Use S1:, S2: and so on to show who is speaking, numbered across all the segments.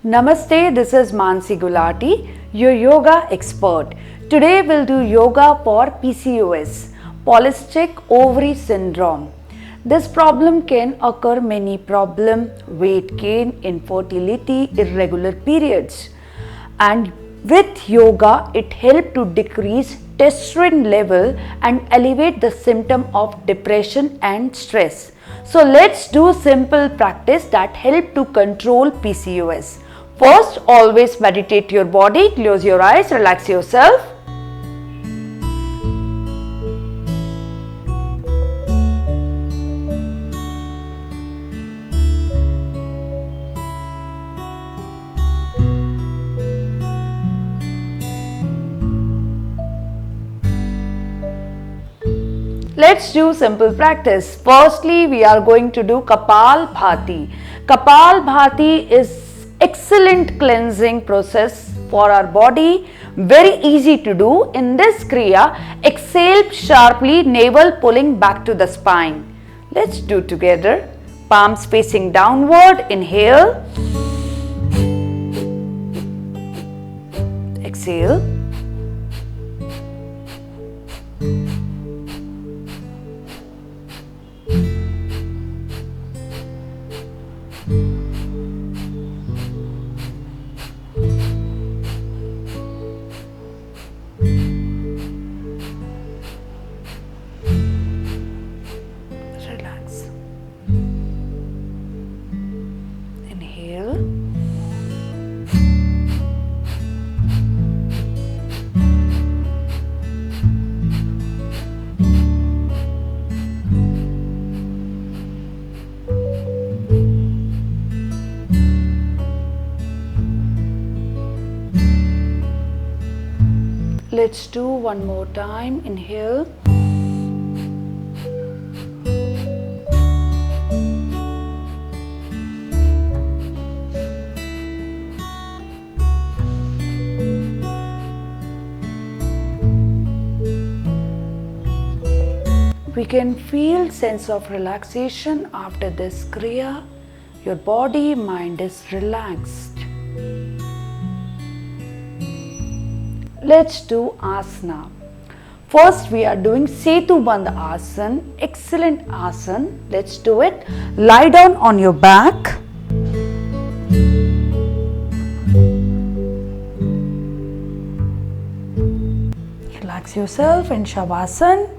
S1: Namaste, this is Mansi Gulati, your yoga expert. Today we'll do yoga for PCOS, Polycystic Ovary Syndrome. This problem can occur many problems, weight gain, infertility, irregular periods. And with yoga, it helps to decrease testosterone level and elevate the symptom of depression and stress. So let's do simple practice that help to control PCOS. First, always meditate your body, close your eyes, relax yourself. Let's do simple practice. Firstly, we are going to do Kapalbhati. Kapalbhati is excellent cleansing process for our body, very easy to do. In this kriya, exhale sharply, navel pulling back to the spine. Let's do together. Palms facing downward, inhale, exhale, relax, inhale, let's do one more time. Inhale, we can feel sense of relaxation after this kriya. Your body, mind is relaxed. Let's do asana. First, we are doing Setu Bandh Asana, excellent asana. Let's do it. Lie down on your back. Relax yourself in Shavasana.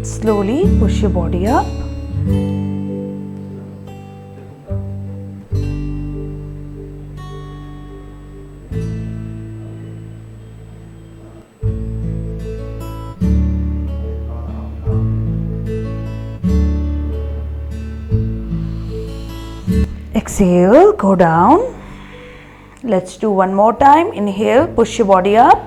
S1: Slowly push your body up. Exhale, go down. Let's do one more time. Inhale, push your body up.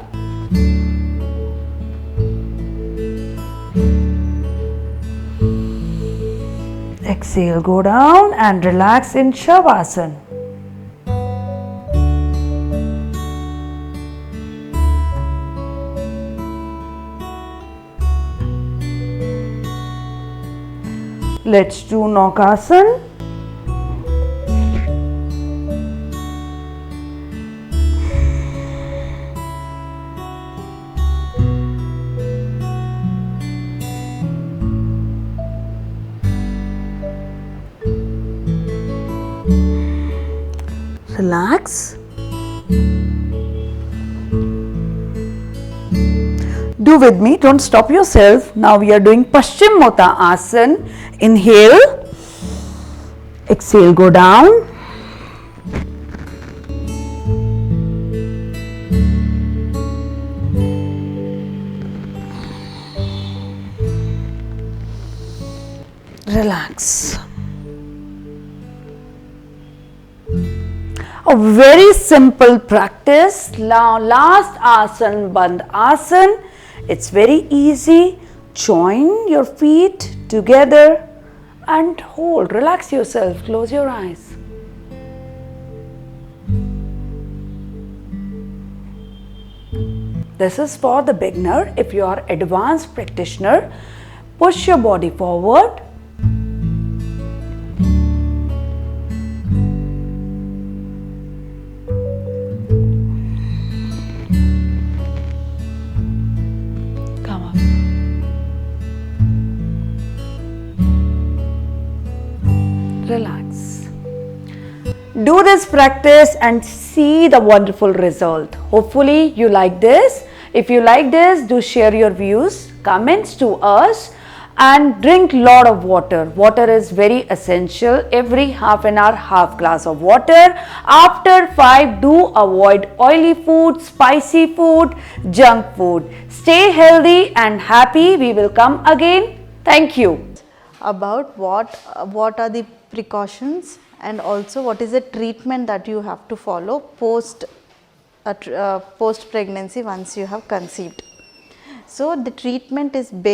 S1: Exhale, go down and relax in Shavasana. Let's do Naukasana. Relax. Do with me, don't stop yourself. Now we are doing Paschimottanasana Asana. Inhale, exhale, go down. Relax. A very simple practice. Now last asana, Bandh Asana. It's very easy. Join your feet together and hold. Relax yourself. Close your eyes. This is for the beginner. If you are advanced practitioner, push your body forward. Do this practice and see the wonderful result. Hopefully you like this. If you like this, do share your views, comments to us, and drink lot of water. Water is very essential. Every half an hour, half glass of water. After 5, do avoid oily food, spicy food, junk food. Stay healthy and happy. We will come again. Thank you.
S2: About what are the precautions and also what is the treatment that you have to follow post pregnancy once you have conceived. So the treatment is based